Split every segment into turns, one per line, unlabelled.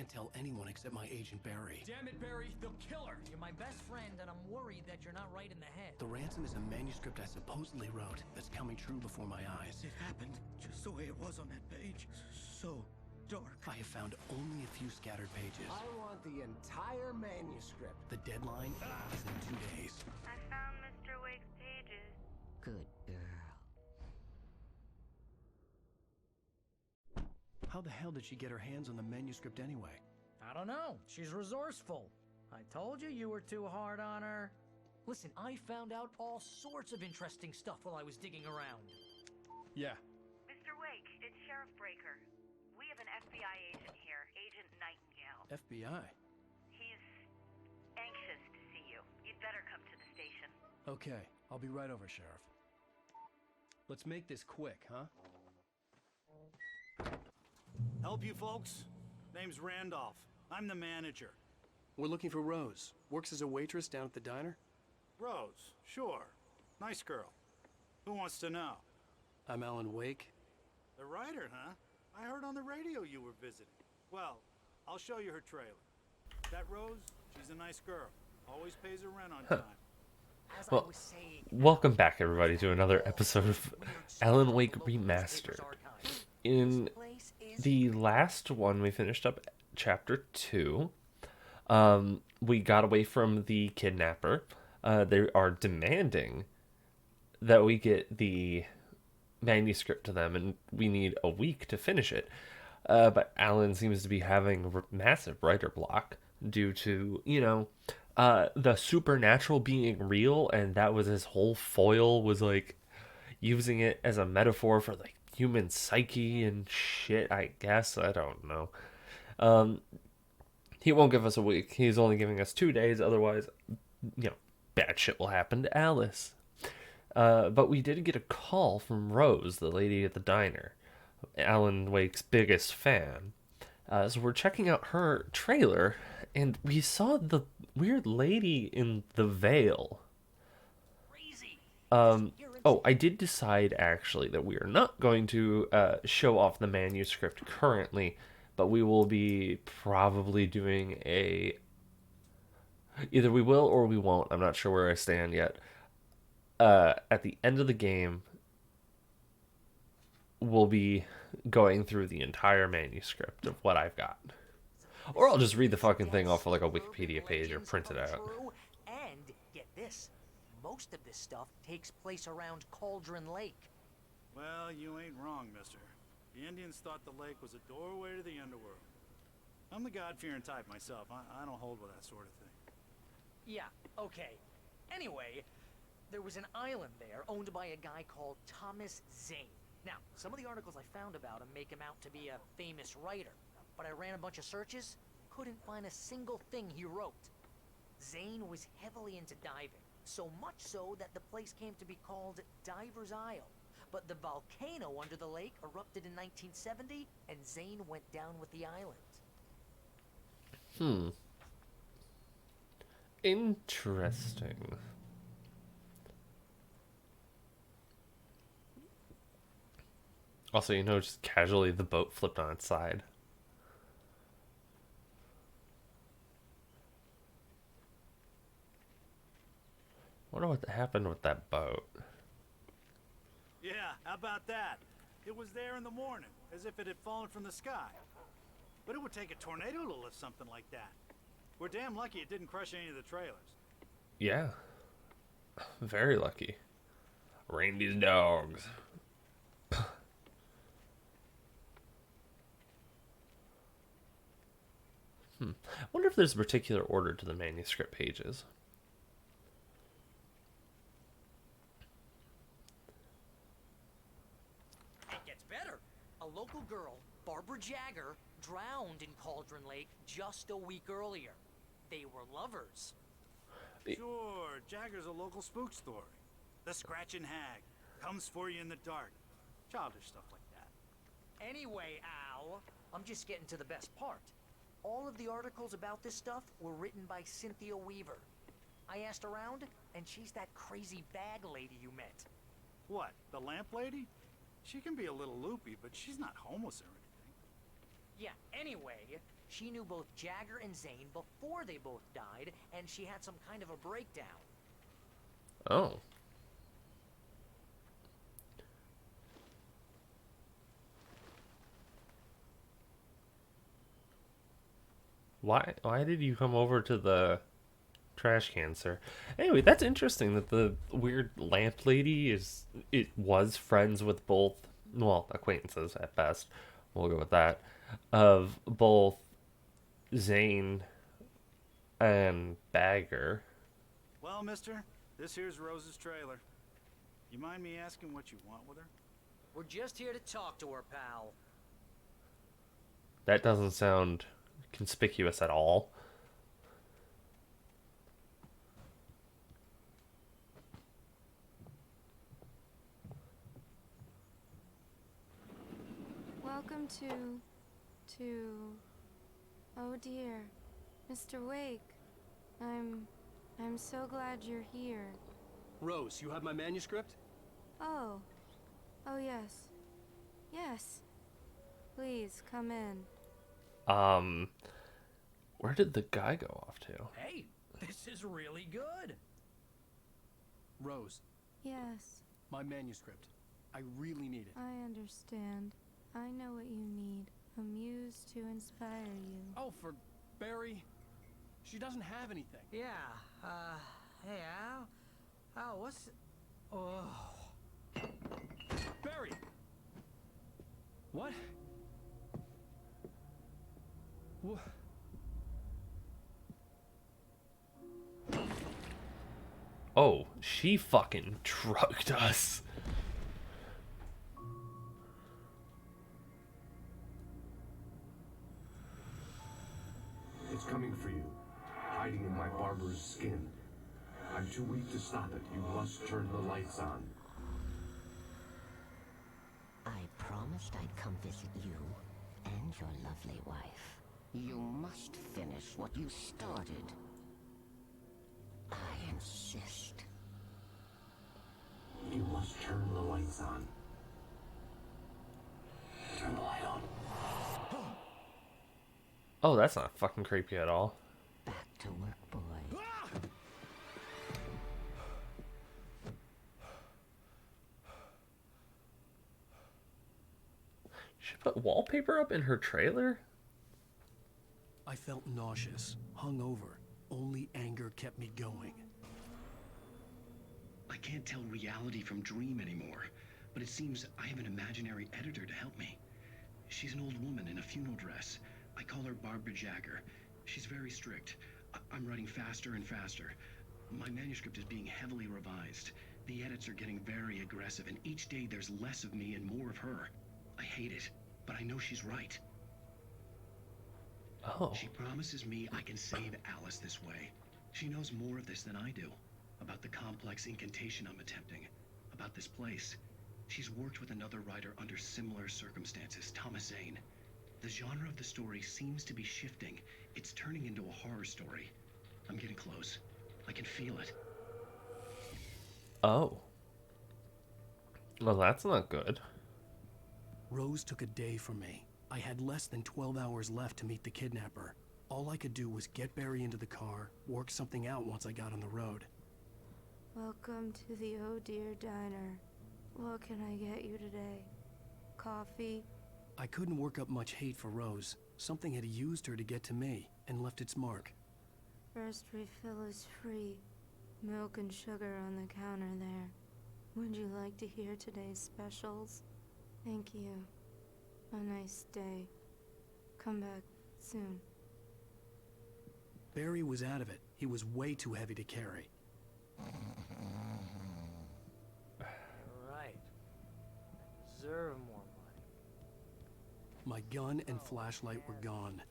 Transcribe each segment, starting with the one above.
can't tell anyone except my agent Barry.
Damn it, Barry, they'll kill her.
You're my best friend, and I'm worried that you're not right in the head.
The ransom is a manuscript I supposedly wrote that's coming true before my eyes.
It happened just the way it was on that page. So dark.
I have found only a few scattered pages.
I want the entire manuscript.
The deadline is in 2 days.
I found Mr. Wake's pages.
Good girl.
How the hell did she get her hands on the manuscript anyway?
I don't know. She's resourceful. I told you were too hard on her. Listen, I found out all sorts of interesting stuff while I was digging around.
Yeah.
Mr. Wake, it's Sheriff Breaker. We have an FBI agent here, Agent Nightingale.
FBI?
He's anxious to see you. You'd better come to the station.
Okay, I'll be right over, Sheriff. Let's make this quick, huh?
Help you folks? Name's Randolph. I'm the manager.
We're looking for Rose. Works as a waitress down at the diner.
Rose, sure. Nice girl. Who wants to know?
I'm Alan Wake.
The writer, huh? I heard on the radio you were visiting. Well, I'll show you her trailer. That Rose, she's a nice girl. Always pays her rent on time.
Well, welcome back everybody to another episode of Alan Wake Remastered. In the last one, we finished up chapter 2. We got away from the kidnapper. They are demanding that we get the manuscript to them, and we need a week to finish it. But Alan seems to be having a massive writer block due to, the supernatural being real, and that was his whole foil, was like using it as a metaphor for like human psyche and shit, I guess. I don't know. He won't give us a week. He's only giving us 2 days. Otherwise, bad shit will happen to Alice. But we did get a call from Rose, the lady at the diner, Alan Wake's biggest fan. So we're checking out her trailer, and we saw the weird lady in the veil. I did decide, actually, that we are not going to show off the manuscript currently, but we will be probably doing either we will or we won't. I'm not sure where I stand yet. At the end of the game, we'll be going through the entire manuscript of what I've got. Or I'll just read the fucking thing off of like a Wikipedia page or print it out.
And get this, most of this stuff takes place around Cauldron Lake.
Well, you ain't wrong, mister. The Indians thought the lake was a doorway to the underworld. I'm the God-fearing type myself. I don't hold with that sort of thing.
Yeah, okay. Anyway, there was an island there owned by a guy called Thomas Zane. Now, some of the articles I found about him make him out to be a famous writer, but I ran a bunch of searches, couldn't find a single thing he wrote. Zane was heavily into diving, so much so that the place came to be called Diver's Isle. But the volcano under the lake erupted in 1970, and Zane went down with the island.
Interesting. Also, just casually the boat flipped on its side. Wonder what happened with that boat.
Yeah, how about that? It was there in the morning, as if it had fallen from the sky. But it would take a tornado to lift something like that. We're damn lucky it didn't crush any of the trailers.
Yeah. Very lucky. Rain these dogs. I wonder if there's a particular order to the manuscript pages.
It gets better. A local girl, Barbara Jagger, drowned in Cauldron Lake just a week earlier. They were lovers.
Sure, Jagger's a local spook story. The Scratching Hag comes for you in the dark. Childish stuff like that.
Anyway, Al, I'm just getting to the best part. All of the articles about this stuff were written by Cynthia Weaver. I asked around, and she's that crazy bag lady you met.
What, the lamp lady? She can be a little loopy, but she's not homeless or anything.
Yeah, anyway, She knew both Jagger and Zane before they both died, and she had some kind of a breakdown.
Oh. Why did you come over to the trash can, sir? Anyway, that's interesting that the weird lamp lady was friends with both, well, acquaintances at best. We'll go with that. Of both Zane and Bagger.
Well, mister, this here's Rose's trailer. You mind me asking what you want with her?
We're just here to talk to her, pal.
That doesn't sound conspicuous at all.
Welcome to... Oh dear, Mr. Wake. I'm so glad you're here.
Rose, you have my manuscript?
Oh. Oh yes. Yes. Please, come in.
Where did the guy go off to?
Hey, this is really good.
Rose,
Yes,
my manuscript. I really need it.
I understand. I know what you need. A muse to inspire you.
Oh, for Barry? She doesn't have anything.
Yeah, hey, Al, what's... Oh...
Barry! What? What?
Oh, she fucking drugged us.
It's coming for you, hiding in my barber's skin. I'm too weak to stop it. You must turn the lights on.
I promised I'd come visit you and your lovely wife. You must finish what you started. I insist.
You must turn the lights on. Turn the light on.
Oh, that's not fucking creepy at all.
Back to work, boy.
She put wallpaper up in her trailer?
I felt nauseous, hungover. Only anger kept me going.
I can't tell reality from dream anymore, but it seems I have an imaginary editor to help me. She's an old woman in a funeral dress. I call her Barbara Jagger. She's very strict. I'm writing faster and faster. My manuscript is being heavily revised. The edits are getting very aggressive, and each day there's less of me and more of her. I hate it, but I know she's right.
Oh.
She promises me I can save Alice this way. She knows more of this than I do. About the complex incantation I'm attempting. About this place. She's worked with another writer under similar circumstances, Thomas Zane. The genre of the story seems to be shifting. It's turning into a horror story. I'm getting close. I can feel it.
Oh. Well, that's not good.
Rose took a day from me. I had less than 12 hours left to meet the kidnapper. All I could do was get Barry into the car, work something out once I got on the road.
Welcome to the Oh Dear Diner. What can I get you today? Coffee?
I couldn't work up much hate for Rose. Something had used her to get to me and left its mark.
First refill is free. Milk and sugar on the counter there. Would you like to hear today's specials? Thank you. A nice day. Come back soon.
Barry was out of it. He was way too heavy to carry.
Right. Deserve more money.
My gun and flashlight were gone.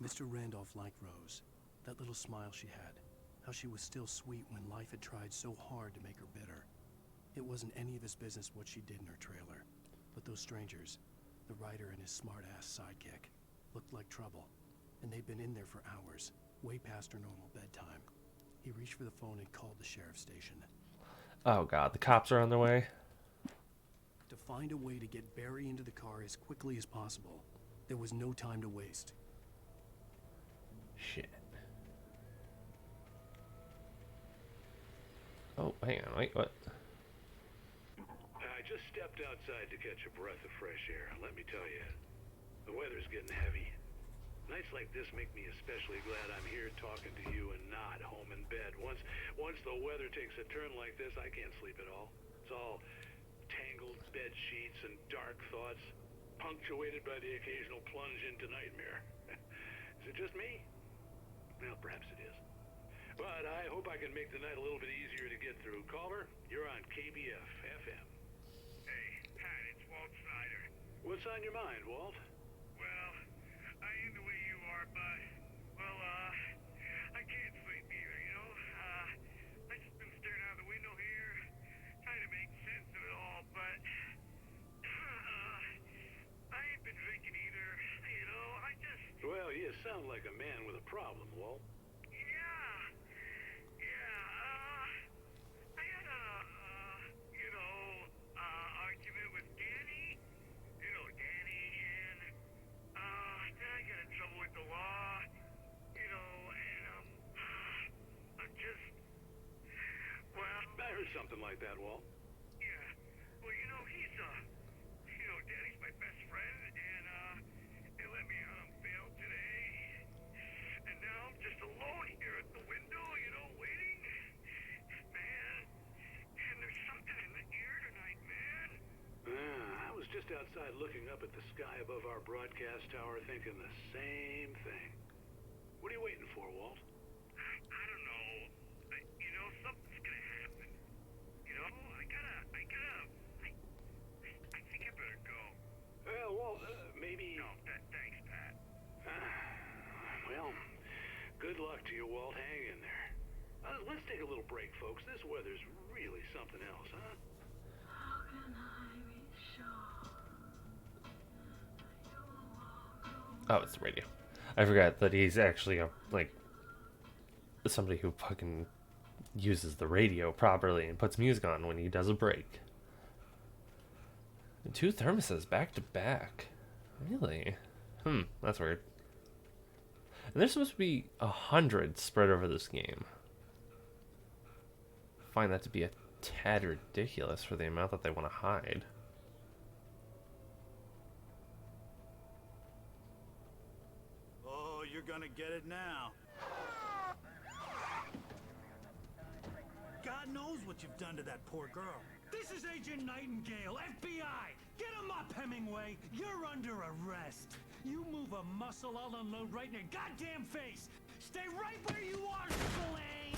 Mr. Randolph liked Rose. That little smile she had. How she was still sweet when life had tried so hard to make her bitter. It wasn't any of his business what she did in her trailer. But those strangers, the writer and his smart-ass sidekick, looked like trouble. And they'd been in there for hours, way past her normal bedtime. He reached for the phone and called the sheriff's station.
Oh god, the cops are on their way.
To find a way to get Barry into the car as quickly as possible. There was no time to waste.
Shit. Oh, hang on, wait, what?
I just stepped outside to catch a breath of fresh air. Let me tell you, the weather's getting heavy. Nights like this make me especially glad I'm here talking to you and not home in bed. Once the weather takes a turn like this, I can't sleep at all. It's all tangled bed sheets and dark thoughts, punctuated by the occasional plunge into nightmare. Is it just me? Well, perhaps it is. But I hope I can make the night a little bit easier to get through. Caller, you're on KBF FM.
Hey, Pat, it's Walt Snyder.
What's on your mind, Walt?
Well, I am the way you are, but, well, I can't sleep either, you know? I just been staring out the window here, trying to make sense of it all, but, I ain't been drinking either, you know? I just...
Well, you sound like a man with a problem, Walt.
I had a, argument with Danny. You know Danny, and, then I got in trouble with the law, you know, and, I'm just, well...
I heard something like that, Walt.
Yeah, well, you know, he's, Danny's my best friend, and, they let me, bail today, and now I'm just alone here at the window, you know, waiting. Man, and there's something in the air tonight, man.
I was just outside looking up at the sky above our broadcast tower thinking the same thing. What are you waiting for, Walt?
I don't know. You know, something's gonna happen. You know, I think I better go.
Well, Walt, maybe...
No, thanks, Pat.
Well, good luck to you, Walt. Hang in there. Let's take a little break, folks. This weather's really something else, huh?
How can I be sure?
Oh, it's the radio. I forgot that he's actually somebody who fucking uses the radio properly and puts music on when he does a break. 2 thermoses back to back. Really? That's weird. And there's supposed to be 100 spread over this game. I find that to be a tad ridiculous for the amount that they want to hide.
Oh, you're gonna get it now. God knows what you've done to that poor girl.
This is Agent Nightingale, FBI! Get him up, Hemingway! You're under arrest! You move a muscle, I'll unload right in your goddamn face! Stay right where you are, Spillane!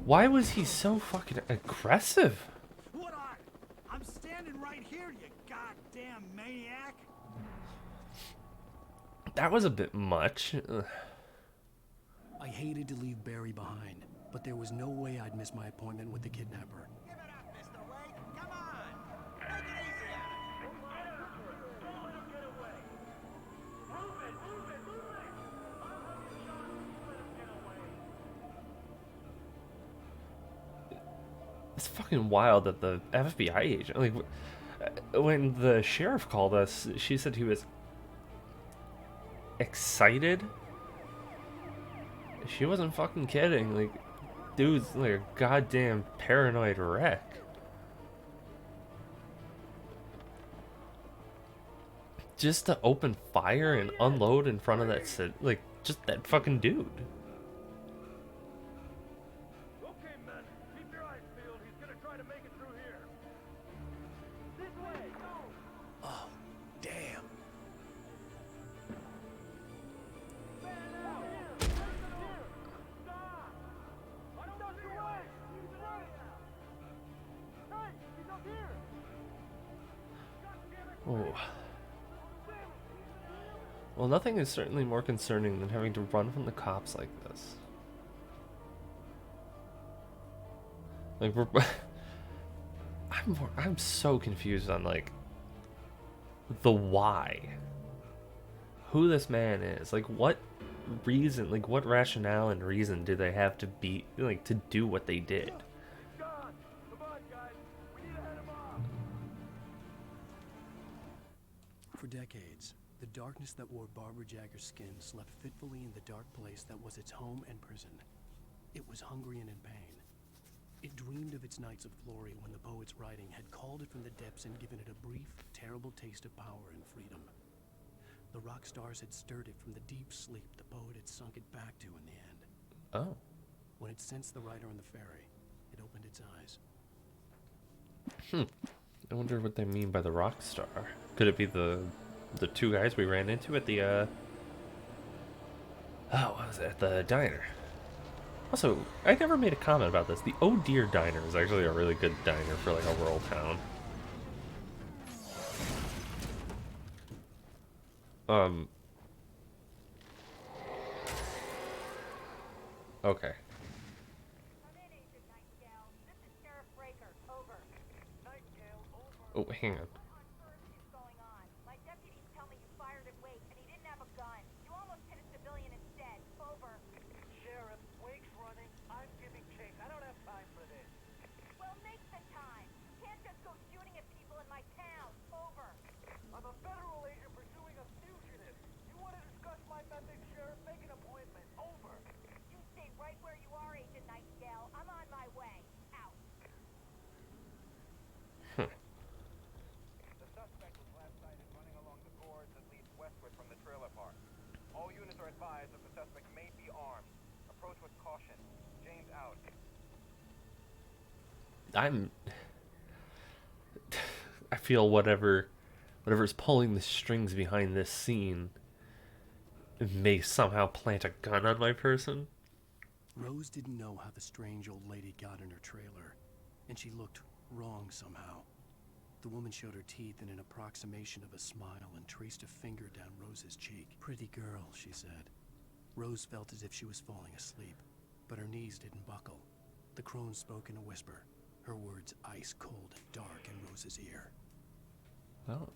Why was he so fucking aggressive?
What are? I'm standing right here, you goddamn maniac!
That was a bit much.
I hated to leave Barry behind, but there was no way I'd miss my appointment with the kidnapper.
Give it up, Mr. Wake. Come on. Take it easy on him.
Don't let him get away. Move it. I'll have you shot if you let him get away.
It's fucking wild that the FBI agent, when the sheriff called us, she said he was excited. She wasn't fucking kidding. Dude's like a goddamn paranoid wreck. Just to open fire and unload in front of that just that fucking dude.
Okay, men. Keep your eyes peeled. He's gonna try to make it through here. This way. Go.
Oh, damn.
Oh. Well, nothing is certainly more concerning than having to run from the cops like this. I'm so confused on the why. Who this man is. What reason, what rationale and reason do they have to be to do what they did?
God,
For decades, the darkness that wore Barbara Jagger's skin slept fitfully in the dark place that was its home and prison. It was hungry and in pain. It dreamed of its nights of glory when the poet's writing had called it from the depths and given it a brief, terrible taste of power and freedom. The rock stars had stirred it from the deep sleep the poet had sunk it back to in the end.
Oh.
When it sensed the writer on the ferry, it opened its eyes.
I wonder what they mean by the rock star. Could it be the two guys we ran into at the what was it? At the diner. Also, I never made a comment about this. The Oh Dear Diner is actually a really good diner for like a rural town. Okay. Oh, hang on.
My deputies tell me you fired at Wake, and he didn't have a gun. You almost hit a civilian instead. Over.
Sheriff, Wake's running. I'm giving chase. I don't have time for this.
Well, make the time. You can't just go shooting at people in my town. Over.
I'm a federal agent pursuing a fugitive. You want to discuss my methods, Sheriff? Make an appointment. Over.
You stay right where you are, Agent Nightingale. I'm on my way. Out.
The suspect was last sighted running along the gorge that leads westward from the trailer park. All units are advised that the suspect may be armed. Approach with caution. James out.
I feel whatever's pulling the strings behind this scene may somehow plant a gun on my person.
Rose didn't know how the strange old lady got in her trailer, and she looked wrong somehow. The woman showed her teeth in an approximation of a smile and traced a finger down Rose's cheek. Pretty girl, she said. Rose felt as if she was falling asleep, but her knees didn't buckle. The crone spoke in a whisper, her words ice cold and dark in Rose's ear.
Oh.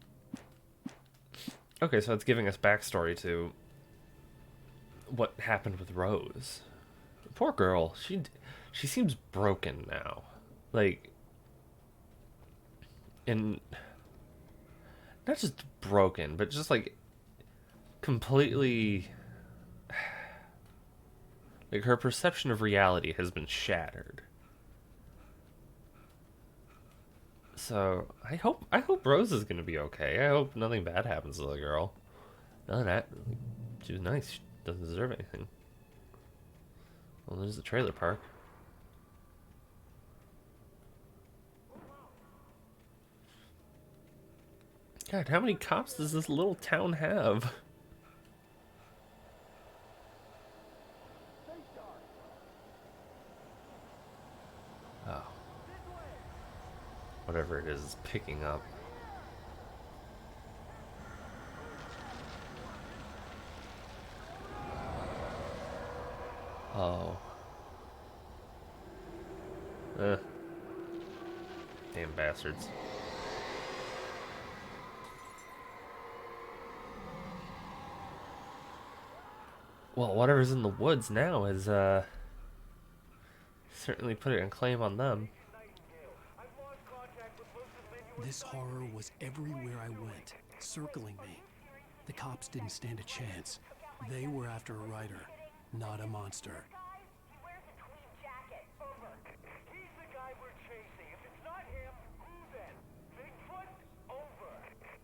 Okay, so it's giving us backstory to what happened with Rose. Poor girl. She seems broken now. Like, and not just broken, but just like completely, like her perception of reality has been shattered. So I hope Rose is gonna be okay. I hope nothing bad happens to the girl. None of that. She was nice. She doesn't deserve anything. Well, there's the trailer park. God, how many cops does this little town have? Oh. Whatever it is picking up. Oh. Damn bastards. Well, whatever's in the woods now is, certainly putting a claim on them.
This horror was everywhere I went, circling me. The cops didn't stand a chance. They were after a writer, not a monster.
He wears a tweed jacket. Over. He's the guy we're chasing. If it's not him, who then? Bigfoot? Over.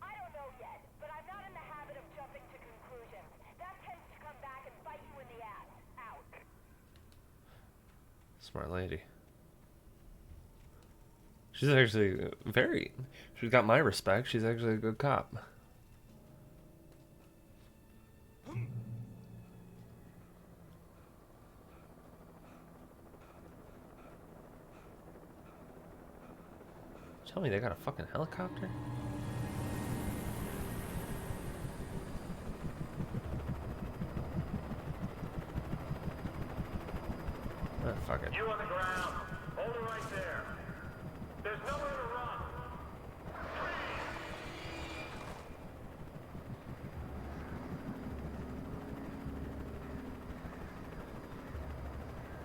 I don't know yet, but I'm not in the habit of jumping to conclusions. That tends to come back and bite you in the ass. Out.
Smart lady. She's actually she's got my respect. She's actually a good cop. Tell me they got a fucking helicopter? Oh, fuck it.
You on the ground. Hold it right there. There's nowhere to run.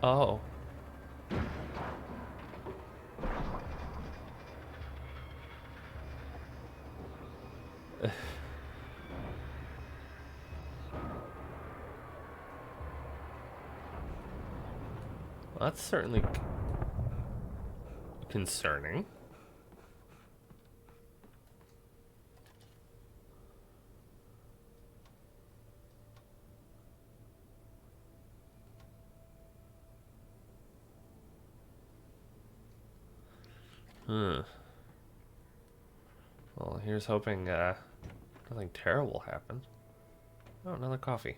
Oh. That's certainly concerning. Well, here's hoping nothing terrible happens. Oh, another coffee.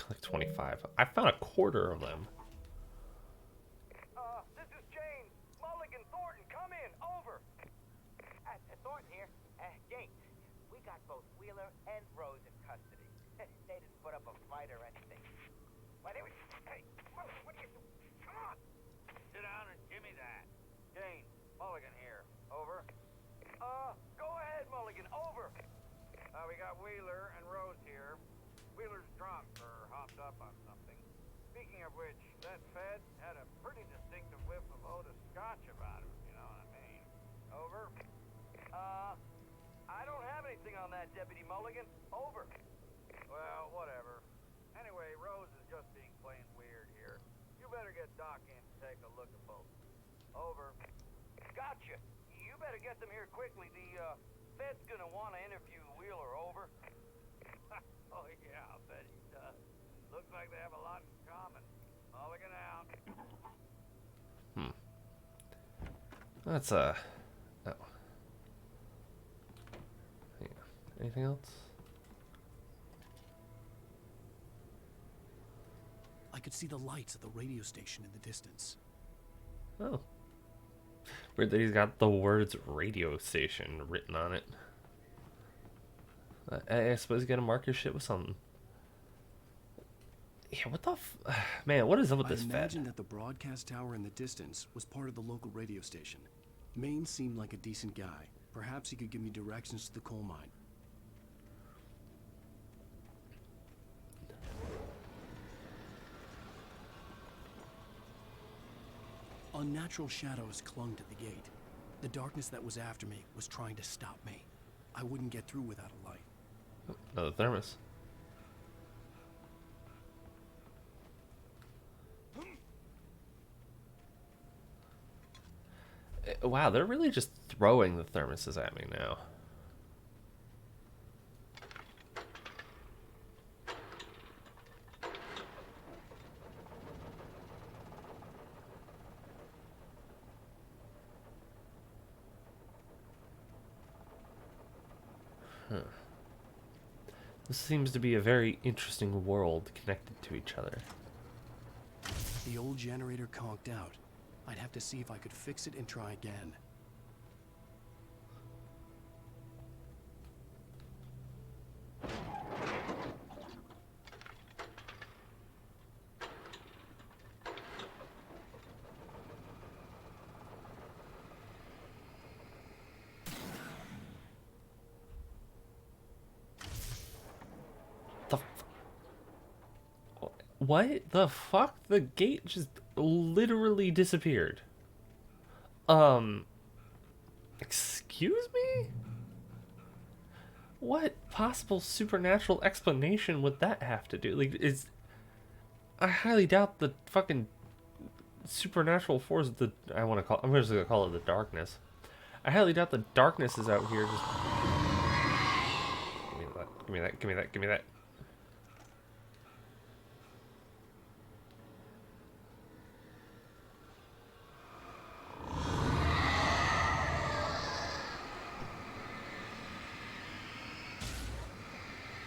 Like 25. I found a quarter of them.
This is James. Mulligan, Thornton, come in. Over.
Thornton here. James, we got both Wheeler and Rose in custody. They didn't put up a fight or anything. Why, they were... Hey, what are you doing? Come on. Sit down and give me that.
James, Mulligan here. Over. Go ahead, Mulligan. Over. We got Wheeler and Rose here. Wheeler's drunk or hopped up on something. Speaking of which, that Fed had a pretty distinctive whiff of Otis Scotch about him, you know what I mean. Over. I don't have anything on that, Deputy Mulligan. Over. Well, whatever. Anyway, Rose is just being plain weird here. You better get Doc in to take a look at both. Over. Gotcha. You better get them here quickly. The Fed's gonna want to interview Wheeler. Over. Oh, yeah, I'll bet he does. Looks like they have a lot in common. Mulligan out.
That's no. Yeah. Anything else?
I could see the lights at the radio station in the distance.
Oh. Weird that he's got the words radio station written on it. I suppose you gotta mark your shit with something. Yeah, what the man, what is up with this
I
Fed?
imagined that the broadcast tower in the distance was part of the local radio station. Maine seemed like a decent guy. Perhaps he could give me directions to the coal mine. Unnatural shadows clung to the gate. The darkness that was after me was trying to stop me. I wouldn't get through without a light.
Another thermos. Wow, they're really just throwing the thermoses at me now. Huh. This seems to be a very interesting world connected to each other.
The old generator conked out. I'd have to see if I could fix it and try again.
What the fuck? The gate just literally disappeared. Excuse me? What possible supernatural explanation would that have to do? Like, I highly doubt the fucking supernatural force of I'm just gonna call it the darkness. I highly doubt the darkness is out here just... Give me that, give me that, give me that.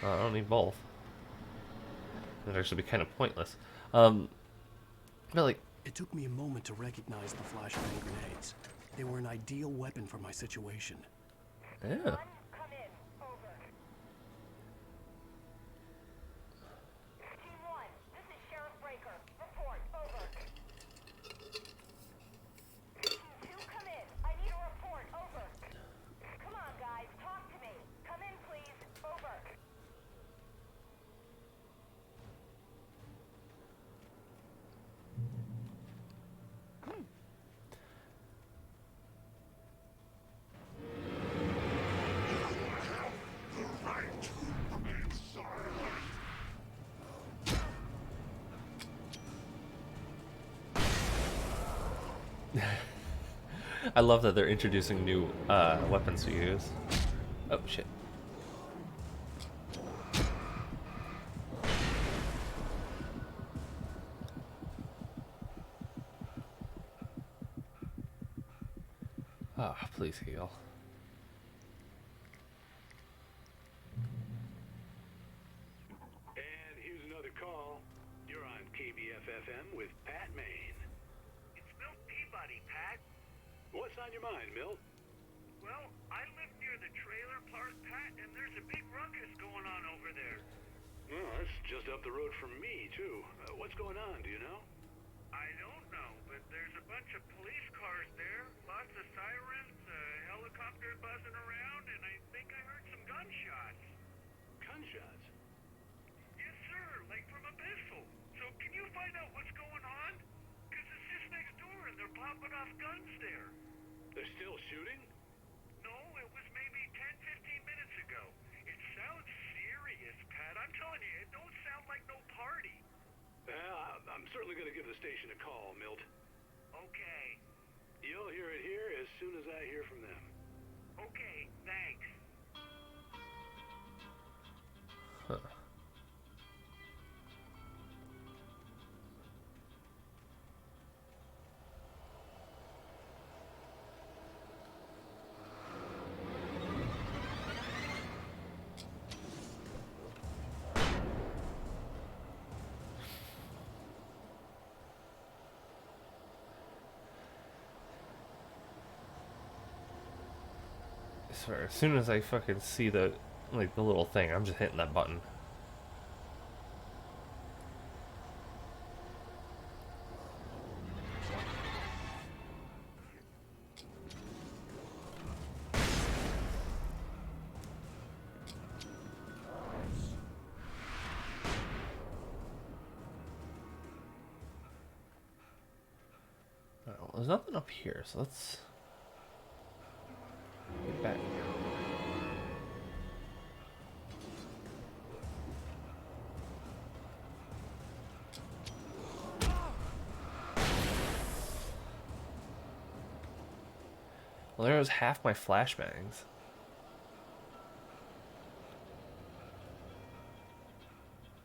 I don't need both. That'd actually be kind of pointless. But like,
it took me a moment to recognize the flashbang grenades. They were an ideal weapon for my situation.
Yeah.
Come in. Over. Team 1, this is Sheriff Breaker. Report. Over. Team 2, come in. I need a report. Over. Come on, guys. Talk to me. Come in, please. Over.
I love that they're introducing new weapons to use. Oh shit. Ah, please heal.
And here's another call. You're on KBFFM with Pat Maine.
It's Milt Peabody, Pat.
What's on your mind, Milt?
Well, I live near the trailer park, Pat, and there's a big ruckus going on over there.
Well, that's just up the road from me, too. What's going on, do you know?
I don't know, but there's a bunch of police cars there, lots of sirens, a helicopter buzzing around, and I think I heard some gunshots.
Gunshots?
Yes, sir, like from a pistol. So can you find out what's going on? Because it's just next door and they're popping off guns there.
They're still shooting?
No, it was maybe 10, 15 minutes ago. It sounds serious, Pat. I'm telling you, it don't sound like no party.
Well, I'm certainly going to give the station a call, Milt.
Okay.
You'll hear it here as soon as I hear from them.
Okay, thanks.
Huh. I swear, as soon as I fucking see the little thing, I'm just hitting that button. Well, there's nothing up here, so let's get back. Well, there was half my flashbangs.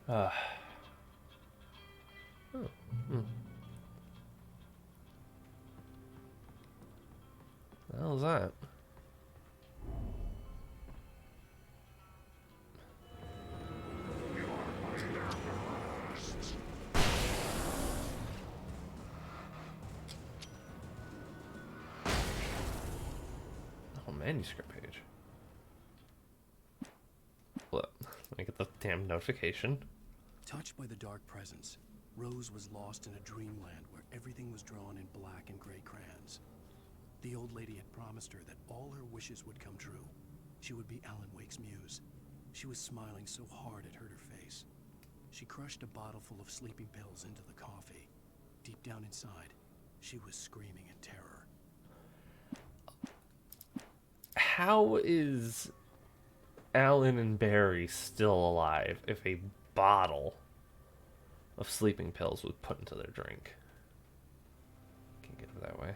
Oh. Hmm. The hell is that? Oh, manuscript page. Look, let me get the damn notification.
Touched by the dark presence, Rose was lost in a dreamland where everything was drawn in black and gray crayons. The old lady had promised her that all her wishes would come true. She would be Alan Wake's muse. She was smiling so hard it hurt her face. She crushed a bottle full of sleeping pills into the coffee. Deep down inside, she was screaming in terror.
How is Alan and Barry still alive if a bottle of sleeping pills was put into their drink? Can't get it that way.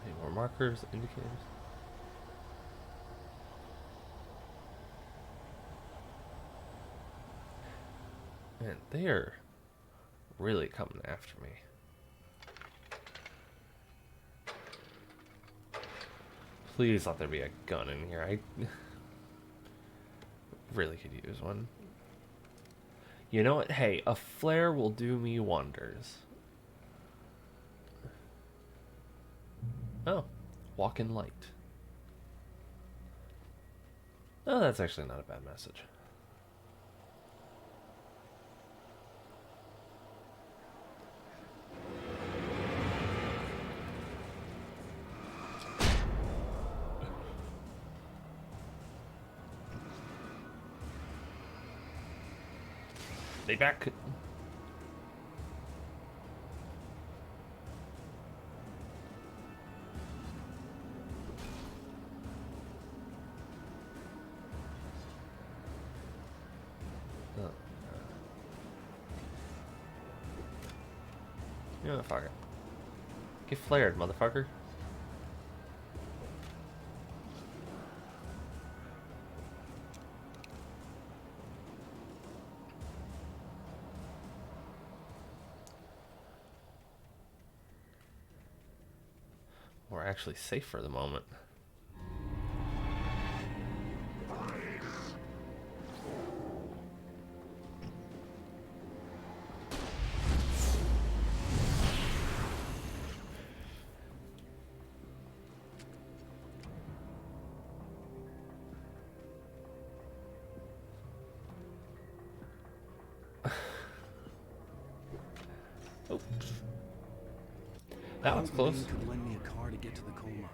Any more markers, indicators? Man, they're really coming after me. Please let there be a gun in here. I really could use one. You know what? Hey, a flare will do me wonders. Oh, walk in light. Oh, that's actually not a bad message. Stay back. You know what, fuck it. Get flared, motherfucker. We're actually safe for the moment. Oh. That one's close.
Lane could lend me a car to get to the coal mine.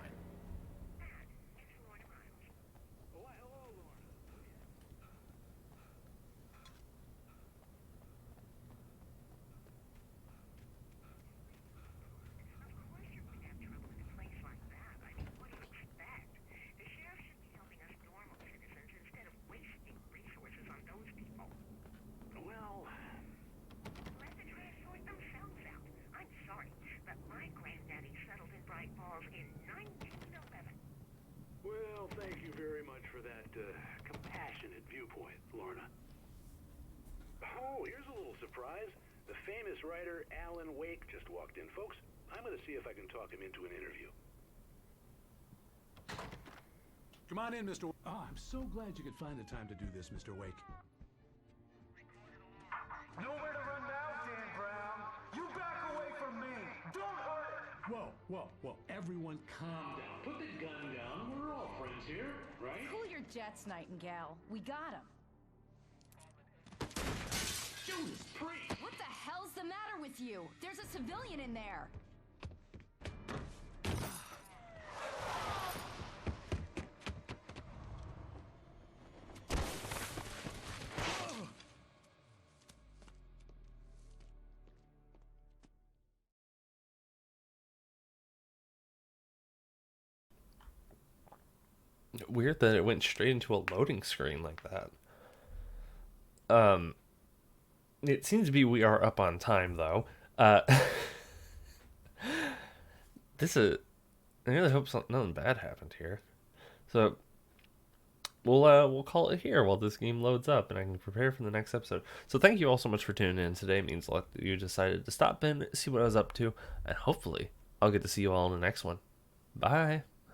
Well, thank you very much for that compassionate viewpoint, Lorna. Oh, here's a little surprise. The famous writer Alan Wake just walked in, folks. I'm going to see if I can talk him into an interview.
Come on in, Mr. Oh, I'm so glad you could find the time to do this, Mr. Wake.
Nowhere to run now, Dan Brown. You back away from me. Don't hurt it.
Whoa, whoa, whoa. Everyone calm down.
Put the gun down. We're all friends here, right?
Cool your jets, Nightingale. We got him.
Judas Priest!
What the hell's the matter with you? There's a civilian in there.
Weird that it went straight into a loading screen like that. It seems to be we are up on time though. This is. I really hope nothing bad happened here. So we'll call it here while this game loads up and I can prepare for the next episode. So thank you all so much for tuning in today. It means a lot that you decided to stop in, see what I was up to, and hopefully I'll get to see you all in the next one. Bye.